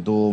2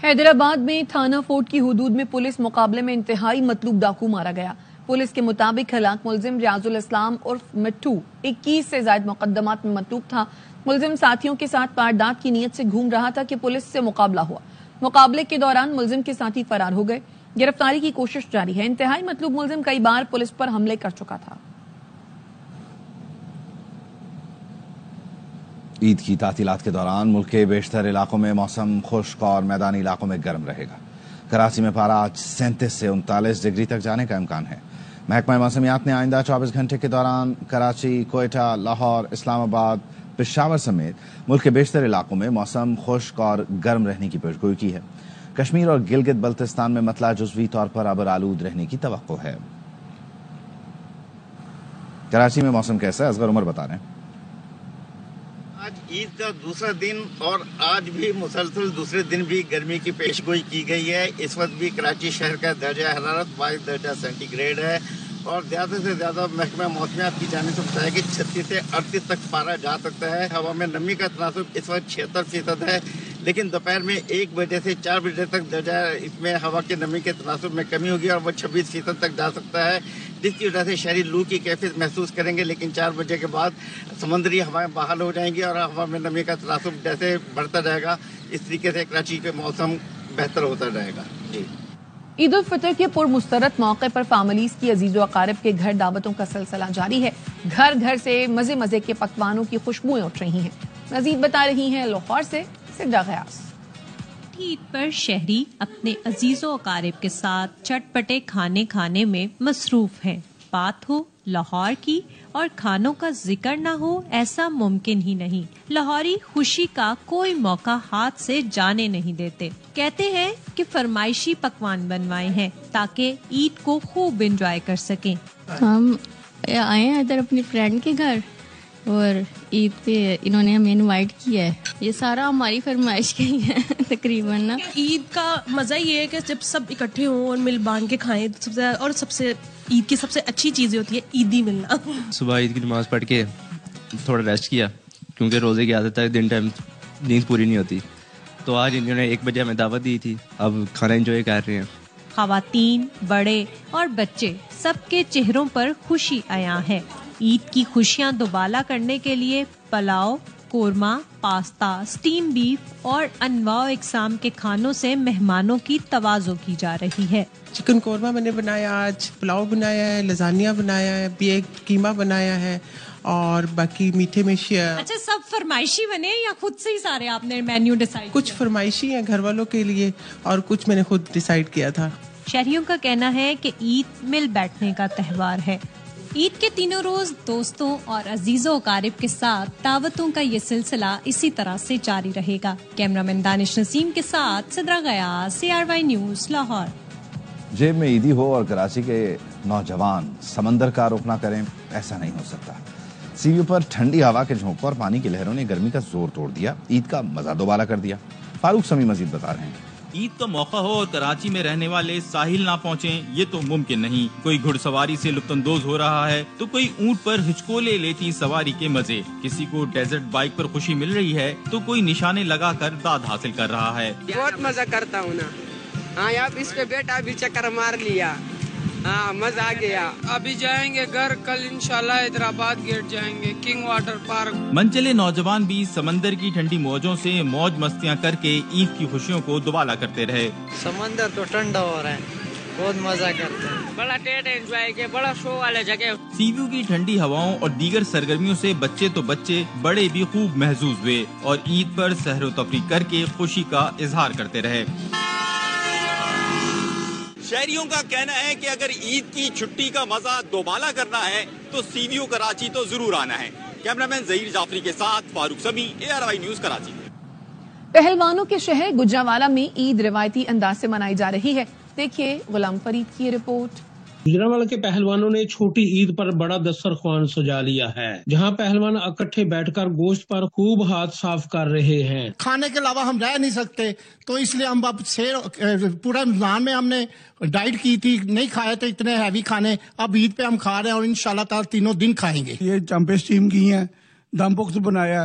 حیدرآباد میں تھانہ فورٹ کی حدود میں پولیس مقابلے میں انتہائی مطلوب ڈاکو مارا گیا. پولیس کے مطابق ہلاک ملزم ریاض الاسلام عرف مٹھو 21 سے زائد مقدمات میں مطلوب تھا. ملزم ساتھیوں کے ساتھ واردات کی نیت سے گھوم رہا تھا کہ پولیس سے مقابلہ ہوا. مقابلے کے دوران ملزم کے ساتھی فرار ہو گئے. گرفتاری کی کوشش جاری ہے. انتہائی مطلوب ملزم کئی بار پولیس پر حملے کر چکا تھا. عید کی تعطیلات کے دوران ملک کے بیشتر علاقوں میں موسم خشک اور میدانی علاقوں میں گرم رہے گا. کراچی میں پارہ آج 37 سے 39 ڈگری تک جانے کا امکان ہے. محکمہ موسمیات نے آئندہ 24 گھنٹے کے دوران کراچی، کوئٹہ، لاہور، اسلام آباد، پشاور سمیت ملک کے بیشتر علاقوں میں موسم خشک اور گرم رہنے کی پیشگوئی کی ہے. کشمیر اور گلگت بلتستان میں مطلع جزوی طور پر ابر آلود رہنے کی توقع ہے. کراچی میں موسم کیسا ہے؟ اصغر عمر بتا رہے ہیں. آج عید کا دوسرا دن اور آج بھی مسلسل دوسرے دن بھی گرمی کی پیشگوئی کی گئی ہے. اس وقت بھی کراچی شہر کا درجہ حرارت 22 درجہ سینٹی گریڈ ہے اور زیادہ سے زیادہ محکمہ موسمیات کی جانب سے بتایا کہ 36 سے 38 تک پارہ جا سکتا ہے. ہوا میں نمی کا تناسب اس وقت 76% ہے، لیکن دوپہر میں 1 بجے سے 4 بجے تک درجہ اس میں ہوا کی نمی کے تناسب میں کمی ہوگی اور وہ 26% تک جا سکتا ہے، جس کی وجہ سے شہری لو کی کیفیت محسوس کریں گے. لیکن 4 بجے کے بعد سمندری ہوائیں بحال ہو جائیں گی اور ہوا میں نمی کا تناسب جیسے بڑھتا جائے گا اس طریقے سے کراچی کے موسم بہتر ہوتا جائے گا. جی، عید الفطر کے پرمسرت موقع پر فیملیز کی عزیز و اقارب کے گھر دعوتوں کا سلسلہ جاری ہے. گھر گھر سے مزے مزے کے پکوانوں کی خوشبوئیں اٹھ رہی ہیں. مزید بتا رہی ہیں لاہور سے سدرا غیاث. عید پر شہری اپنے عزیز و اقارب کے ساتھ چٹپٹے کھانے کھانے میں مصروف ہیں. بات ہو لاہور کی اور کھانوں کا ذکر نہ ہو ایسا ممکن ہی نہیں. لاہوری خوشی کا کوئی موقع ہاتھ سے جانے نہیں دیتے. کہتے ہیں کہ فرمائشی پکوان بنوائے ہیں تاکہ عید کو خوب انجوائے کر سکیں. ہم آئے ہیں ادھر اپنی فرینڈ کے گھر اور عید پہ انہوں نے ہمیں انوائٹ کیا ہے. یہ سارا ہماری فرمائش کا ہی ہے تقریباً نا. عید کا مزہ یہ ہے کہ جب سب اکٹھے ہوں اور مل باندھ کے کھائیں سب سے عید کی سب سے اچھی چیزیں ہوتی ہے عیدی ملنا. صبح عید کی نماز پڑھ کے تھوڑا ریسٹ کیا کیونکہ روزے کی عادت ہے، دن ٹائم نیند پوری نہیں ہوتی، تو آج انہوں نے 1 بجے ہمیں دعوت دی تھی. اب کھانا انجوائے کر رہے ہیں. خواتین، بڑے اور بچے سب کے چہروں پر خوشی عیاں ہے. عید کی خوشیاں دوبالا کرنے کے لیے پلاؤ، قورمہ، پاستا، سٹیم بیف اور انواع و اقسام کے کھانوں سے مہمانوں کی تواضع کی جا رہی ہے. چکن قورمہ میں نے بنایا، آج پلاؤ بنایا ہے، لزانیہ بنایا ہے، بیک قیمہ بنایا ہے اور باقی میٹھے میں اچھا سب فرمائشی بنے یا خود سے ہی سارے آپ نے مینیو ڈیسائیڈ؟ کچھ فرمائشی ہیں گھر والوں کے لیے اور کچھ میں نے خود ڈیسائیڈ کیا تھا. شہریوں کا کہنا ہے کہ عید مل بیٹھنے کا تہوار ہے. عید کے تینوں روز دوستوں اور عزیز و اقارب کے ساتھ دعوتوں کا یہ سلسلہ اسی طرح سے جاری رہے گا. کیمرامین دانش نسیم کے ساتھ سدرا غیاث، CRY نیوز، لاہور. جیب میں عیدی ہو اور کراچی کے نوجوان سمندر کا رخ نہ کریں، ایسا نہیں ہو سکتا. سی ویو پر ٹھنڈی ہوا کے جھونکوں اور پانی کی لہروں نے گرمی کا زور توڑ دیا، عید کا مزہ دوبالا کر دیا. فاروق سمی مزید بتا رہے ہیں. عید کا موقع ہو اور کراچی میں رہنے والے ساحل نہ پہنچیں یہ تو ممکن نہیں. کوئی گھڑ سواری سے لطف اندوز ہو رہا ہے تو کوئی اونٹ پر ہچکولے لیتی سواری کے مزے. کسی کو ڈیزرٹ بائک پر خوشی مل رہی ہے تو کوئی نشانے لگا کر داد حاصل کر رہا ہے. بہت مزہ کرتا ہوں نا. ہاں آپ اس پہ بیٹا ابھی چکر مار لیا. ہاں مزہ آ گیا. ابھی جائیں گے گھر، کل انشاءاللہ حیدرآباد گیٹ جائیں گے، کنگ واٹر پارک. منچلے نوجوان بھی سمندر کی ٹھنڈی موجوں سے موج مستیاں کر کے عید کی خوشیوں کو دوبالا کرتے رہے. سمندر تو ٹھنڈا ہو رہا ہے، بہت مزہ کرتے ہیں. بڑا ٹیٹ انجوائے کیا، بڑا شو والے جگہ. سی ویو کی ٹھنڈی ہواؤں اور دیگر سرگرمیوں سے بچے تو بچے بڑے بھی خوب محظوظ ہوئے اور عید پر سحر و تفریح کر کے خوشی کا اظہار کرتے رہے. شہریوں کا کہنا ہے کہ اگر عید کی چھٹی کا مزہ دوبالا کرنا ہے تو سی ویو کراچی تو ضرور آنا ہے. کیمرامین ظہیر جعفری کے ساتھ فاروق سمی، ARY نیوز کراچی. پہلوانوں کے شہر گجرانوالہ میں عید روایتی انداز سے منائی جا رہی ہے. دیکھیے غلام فرید کی رپورٹ. گجرانوالہ کے پہلوانوں نے چھوٹی عید پر بڑا دسترخوان سجا لیا ہے، جہاں پہلوان اکٹھے بیٹھ کر گوشت پر خوب ہاتھ صاف کر رہے ہیں. کھانے کے علاوہ ہم رہ نہیں سکتے، تو اس لیے ہم اب پورا رمضان میں ہم نے ڈائٹ کی تھی، نہیں کھائے تھے اتنے ہیوی کھانے. اب عید پہ ہم کھا رہے ہیں اور انشاءاللہ تعالی تینوں دن کھائیں گے. یہ چمپے اسٹیم کی ہیں، دم پخت بنایا،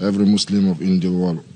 every Muslim of in the world.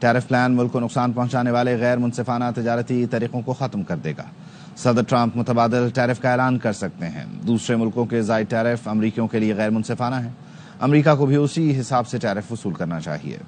Tariff plan ملک کو نقصان پہنچانے والے غیر منصفانہ تجارتی طریقوں کو ختم کر دے گا۔ صدر ٹرمپ متبادل ٹیرف کا اعلان کر سکتے ہیں۔ دوسرے ملکوں کے زائد ٹیرف امریکیوں کے لیے غیر منصفانہ ہیں۔ امریکہ کو بھی اسی حساب سے ٹیرف وصول کرنا چاہیے۔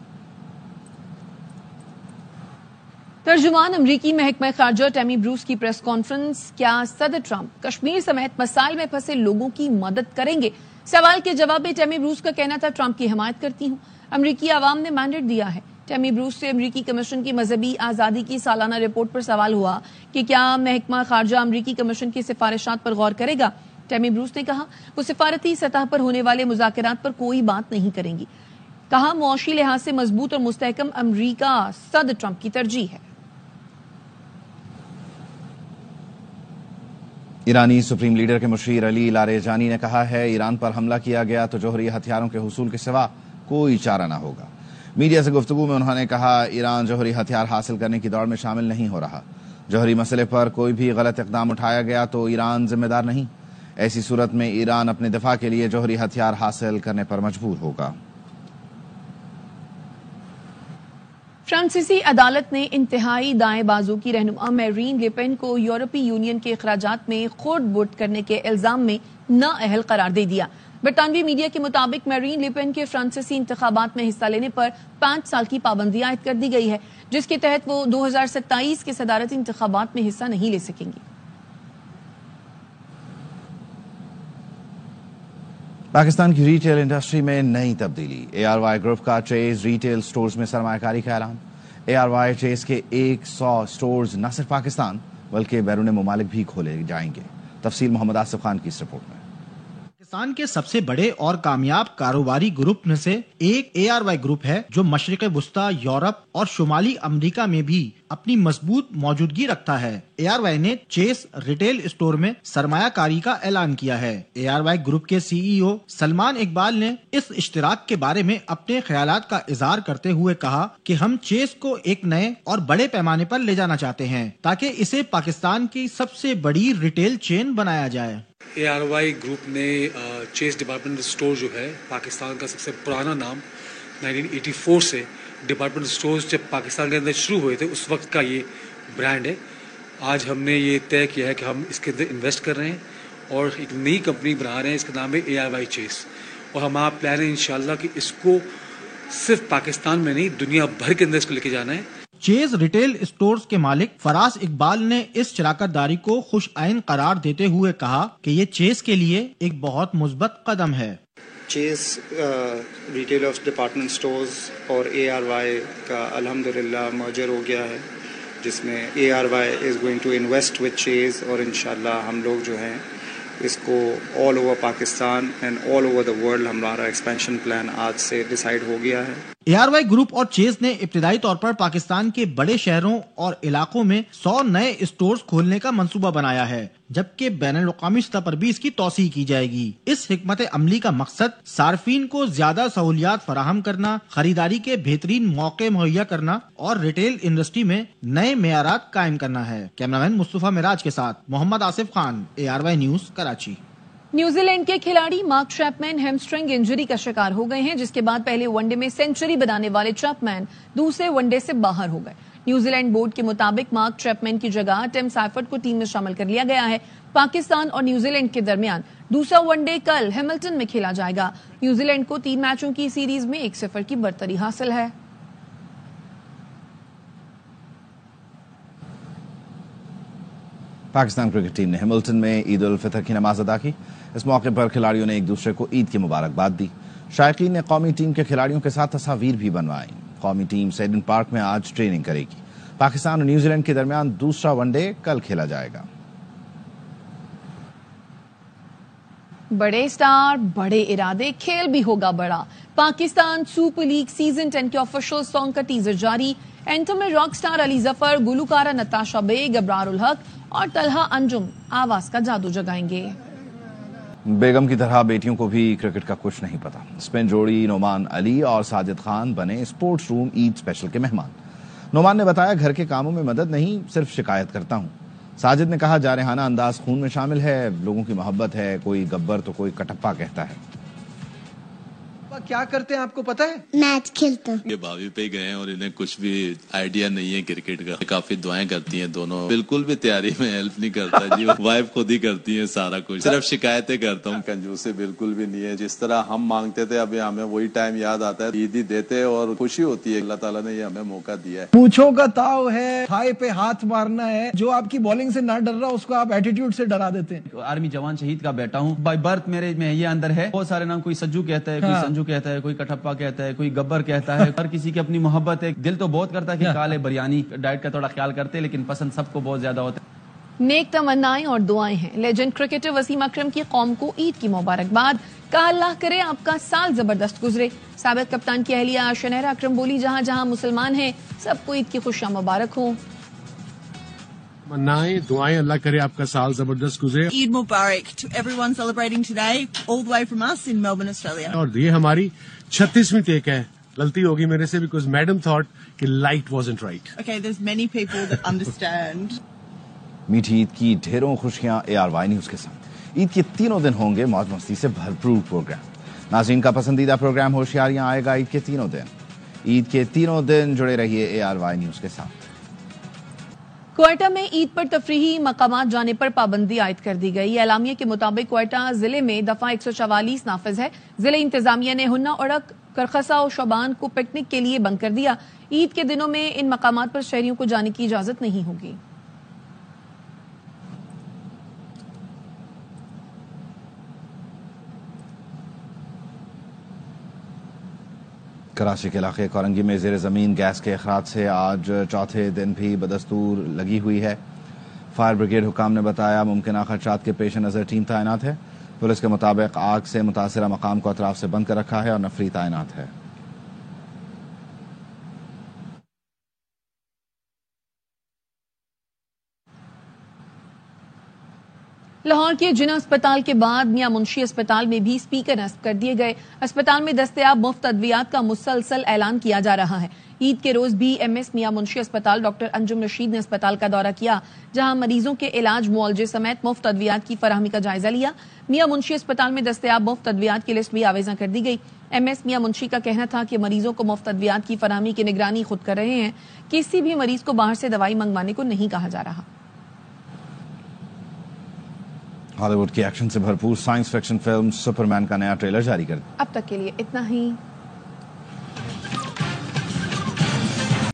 ترجمان امریکی محکمہ خارجہ ٹیمی بروس کی پریس کانفرنس، کیا صدر ٹرمپ کشمیر سمیت مسائل میں پھنسے لوگوں کی مدد کریں گے؟ سوال کے جواب میں ٹیمی بروس کا کہنا تھا، ٹرمپ کی حمایت کرتی ہوں، امریکی عوام نے مینڈیٹ دیا ہے۔ ٹیمی بروس سے امریکی کمیشن کی مذہبی آزادی کی سالانہ رپورٹ پر سوال ہوا کہ کیا محکمہ خارجہ امریکی کمیشن کی سفارشات پر غور کرے گا۔ ٹیمی بروس نے کہا وہ سفارتی سطح پر ہونے والے مذاکرات پر کوئی بات نہیں کریں گی۔ کہا معاشی لحاظ سے مضبوط اور مستحکم امریکہ صدر ٹرمپ کی ترجیح ہے۔ ایرانی سپریم لیڈر کے مشیر علی لاریجانی نے کہا ہے ایران پر حملہ کیا گیا تو جوہری ہتھیاروں کے حصول کے سوا کوئی چارہ نہ ہوگا۔ میڈیا سے گفتگو میں انہوں نے کہا ایران جوہری ہتھیار حاصل کرنے کی دوڑ میں شامل نہیں ہو رہا۔ جوہری مسئلے پر کوئی بھی غلط اقدام اٹھایا گیا تو ایران ذمہ دار نہیں۔ ایسی صورت میں ایران اپنے دفاع کے لیے جوہری ہتھیار حاصل کرنے پر مجبور ہوگا۔ فرانسیسی عدالت نے انتہائی دائیں بازو کی رہنما میرین لیپن کو یورپی یونین کے اخراجات میں خرد برد کرنے کے الزام میں نااہل قرار دے دیا۔ برطانوی میڈیا کے مطابق میرین لیپن کے فرانسیسی انتخابات میں حصہ لینے پر 5 سال کی پابندی عائد کر دی گئی ہے، جس کے تحت وہ 2027 کے صدارتی انتخابات میں حصہ نہیں لے سکیں گی۔ پاکستان کی ریٹیل انڈسٹری میں نئی تبدیلی، ARY گروپ کا چیز ریٹیل سٹورز میں سرمایہ کاری کا اعلان۔ ARY چیز کے 100 سٹورز نہ صرف پاکستان بلکہ بیرون ممالک بھی کھولے جائیں گے۔ تفصیل محمد آصف خان کی اس رپورٹ میں۔ پاکستان کے سب سے بڑے اور کامیاب کاروباری گروپ میں سے ایک ARY گروپ ہے، جو مشرق وسطی، یورپ اور شمالی امریکہ میں بھی اپنی مضبوط موجودگی رکھتا ہے۔ ARY نے چیس ریٹیل اسٹور میں سرمایہ کاری کا اعلان کیا ہے۔ ARY گروپ کے CEO سلمان اقبال نے اس اشتراک کے بارے میں اپنے خیالات کا اظہار کرتے ہوئے کہا کہ ہم چیس کو ایک نئے اور بڑے پیمانے پر لے جانا چاہتے ہیں تاکہ اسے پاکستان کی سب سے بڑی ریٹیل چین بنایا جائے۔ ARY گروپ نے چیس ڈپارٹمنٹ اسٹور جو ہے پاکستان کا سب سے پرانا نام 1984 سے ڈپارٹمنٹ اسٹورز جب پاکستان کے اندر شروع ہوئے تھے اس وقت کا یہ برانڈ ہے۔ آج ہم نے یہ طے کیا ہے کہ ہم اس کے اندر انویسٹ کر رہے ہیں اور ایک نئی کمپنی بنا رہے ہیں، اس کا نام ہے ARY چیس، اور ہمارا پلان ہے انشاءاللہ کہ اس کو صرف پاکستان میں نہیں دنیا بھر کے اندر اس کو لے کے جانا ہے۔ چیز ریٹیل اسٹورز کے مالک فراز اقبال نے اس شراکت داری کو خوش آئند قرار دیتے ہوئے کہا کہ یہ چیز کے لیے ایک بہت مثبت قدم ہے۔ چیز ریٹیل آف ڈپارٹمنٹ سٹورز اور ARY کا الحمدللہ مرجر ہو گیا ہے، جس میں ARY is going to invest with چیز، اور انشاءاللہ ہم لوگ جو ہیں اس کو all over Pakistan and all over the world ہمارا ایکسپینشن پلان آج سے ڈیسائیڈ ہو گیا ہے۔ ARY گروپ اور چیز نے ابتدائی طور پر پاکستان کے بڑے شہروں اور علاقوں میں 100 نئے اسٹورز کھولنے کا منصوبہ بنایا ہے، جبکہ بین الاقوامی سطح پر بھی اس کی توسیع کی جائے گی۔ اس حکمت عملی کا مقصد صارفین کو زیادہ سہولیات فراہم کرنا، خریداری کے بہترین موقع مہیا کرنا اور ریٹیل انڈسٹری میں نئے معیارات قائم کرنا ہے۔ کیمرامین مصطفیٰ معراج کے ساتھ Muhammad Asif Khan, ARY news, Karachi. New Zealand کھلاڑی مارک چیپمین ہیمسٹرنگ انجری کا شکار ہو گئے ہیں، جس کے بعد پہلے ون ڈے میں سینچری بنانے والے چیپمین دوسرے ون ڈے سے باہر ہو گئے۔ نیوزی لینڈ بورڈ کے مطابق مارک چیپمین کی جگہ ٹم سائفرڈ کو ٹیم میں شامل کر لیا گیا ہے۔ پاکستان اور نیوزی لینڈ کے درمیان دوسرا ون ڈے کل ہیملٹن میں کھیلا جائے گا۔ نیوزی لینڈ کو 3 میچوں کی سیریز میں 1-0 کی برتری حاصل ہے۔ پاکستان کرکٹ ٹیم نے ہیملٹن میں عید الفطر کی نماز ادا کی۔ اس موقع پر کھلاڑیوں نے ایک دوسرے کو عید کی مبارکباد دی۔ شائقین نے قومی ٹیم کے کھلاڑیوں کے ساتھ تصاویر بھی بنوائیں۔ قومی ٹیم سیڈن پارک میں آج ٹریننگ کرے گی۔ پاکستان اور نیوزی لینڈ کے درمیان دوسرا ون ڈے کل کھیلا جائے گا۔ بڑے سٹار، بڑے ارادے، کھیل بھی ہوگا بڑا۔ پاکستان سپر لیگ سیزن 10 کے آفیشل سانگ کا ٹیزر جاری۔ اینتھم میں راک سٹار علی ظفر، گلوکارہ نتاشا بیگ، ابرار الحق اور طلحہ انجم آواز کا جادو جگائیں گے۔ بیگم کی طرح بیٹیوں کو بھی کرکٹ کا کچھ نہیں پتا۔ اسپن جوڑی نعمان علی اور ساجد خان بنے اسپورٹس روم عید اسپیشل کے مہمان۔ نعمان نے بتایا گھر کے کاموں میں مدد نہیں، صرف شکایت کرتا ہوں۔ ساجد نے کہا جارحانہ انداز خون میں شامل ہے، لوگوں کی محبت ہے، کوئی گبر تو کوئی کٹپا کہتا ہے۔ کیا کرتے ہیں آپ کو پتا ہے؟ میچ کھیلتے ہیں. یہ بھابھی پہ گئے ہیں اور انہیں کچھ بھی آئیڈیا نہیں ہے کرکٹ کا. کافی دعائیں کرتی ہیں دونوں, بالکل بھی تیاری میں ہیلپ نہیں کرتا جی. وائف خود ہی کرتی ہیں سارا کچھ, صرف شکایتیں کرتا ہوں. کنجوسی بالکل بھی نہیں ہے. جس طرح ہم مانگتے تھے ابھی ہمیں وہی ٹائم یاد آتا ہے, عید ہی دیتے اور خوشی ہوتی ہے. اللہ تعالیٰ نے یہ ہمیں موقع دیا ہے. پوچھوں کا تاؤ ہے, ہائی پہ ہاتھ مارنا ہے. جو آپ کی بالنگ سے نہ ڈر رہا اس کو آپ ایٹیٹیوڈ سے ڈرا دیتے ہیں. آرمی جوان شہید کا بیٹا ہوں. بائی برتھ میرے میں یہ اندر ہے. بہت سارے نام, کوئی سجو کہتا ہے, کوئی سنجو کہتا ہے, کوئی کٹھپا کہتا ہے, کوئی گبر کہتا ہے. ہر کسی کی اپنی محبت ہے. دل تو بہت کرتا ہے کہ کھا لے بریانی, ڈائٹ کا تھوڑا خیال کرتے, لیکن پسند سب کو بہت زیادہ ہوتا ہے. نیک تمنائیں اور دعائیں ہیں. لیجنڈ کرکٹر وسیم اکرم کی قوم کو عید کی مبارکباد. کہا اللہ کرے آپ کا سال زبردست گزرے. سابق کپتان کی اہلیہ شنیرا اکرم بولی جہاں جہاں مسلمان ہیں سب کو عید کی خوشیاں مبارک ہوں. منائیں دعائیں, اللہ کرے آپ کا سال زبردست گزرے. عید مبارک to everyone celebrating today all the way from us in Melbourne, Australia. اور یہ ہماری 36ویں ٹیک ہے. غلطی ہوگی میرے سے because madam thought کہ light wasn't right. Okay, there's many people that understand. میٹھی عید کی ڈھیروں خوشیاں ARY نیوز کے ساتھ. عید کے تینوں دن ہوں گے موج مستی سے بھرپور پروگرام. ناظرین کا پسندیدہ پروگرام ہوشیاریاں آئے گا عید کے تینوں دن. عید کے تینوں دن جڑے رہیے ARY نیوز کے ساتھ. کوئٹہ میں عید پر تفریحی مقامات جانے پر پابندی عائد کر دی گئی. اعلامیہ کے مطابق کوئٹہ ضلع میں دفعہ 144 نافذ ہے. ضلع انتظامیہ نے ہنہ اڑک, کرخسا اور شوبان کو پکنک کے لیے بند کر دیا. عید کے دنوں میں ان مقامات پر شہریوں کو جانے کی اجازت نہیں ہوگی. کراچی کے علاقے کورنگی میں زیر زمین گیس کے اخراج سے آج چوتھے دن بھی بدستور لگی ہوئی ہے. فائر بریگیڈ حکام نے بتایا ممکنہ خدشات کے پیش نظر ٹیم تعینات ہے. پولیس کے مطابق آگ سے متاثرہ مقام کو اطراف سے بند کر رکھا ہے اور نفری تعینات ہے. لاہور کے جناح اسپتال کے بعد میاں منشی اسپتال میں بھی سپیکر نصب کر دیے گئے. اسپتال میں دستیاب مفت ادویات کا مسلسل اعلان کیا جا رہا ہے. عید کے روز بھی MS میاں منشی اسپتال ڈاکٹر انجم رشید نے اسپتال کا دورہ کیا, جہاں مریضوں کے علاج, معالجے سمیت مفت ادویات کی فراہمی کا جائزہ لیا. میاں منشی اسپتال میں دستیاب مفت ادویات کی لسٹ بھی آویزاں کر دی گئی. MS میاں منشی کا کہنا تھا کہ مریضوں کو مفت ادویات کی فراہمی کی نگرانی خود کر رہے ہیں. کسی بھی مریض کو باہر سے دوائی منگوانے کو نہیں کہا جا رہا. ہالی ووڈ کی ایکشن سے بھرپور سائنس فکشن فلم سپرمین کا نیا ٹریلر جاری کر دیا. اب تک کے لیے اتنا ہی.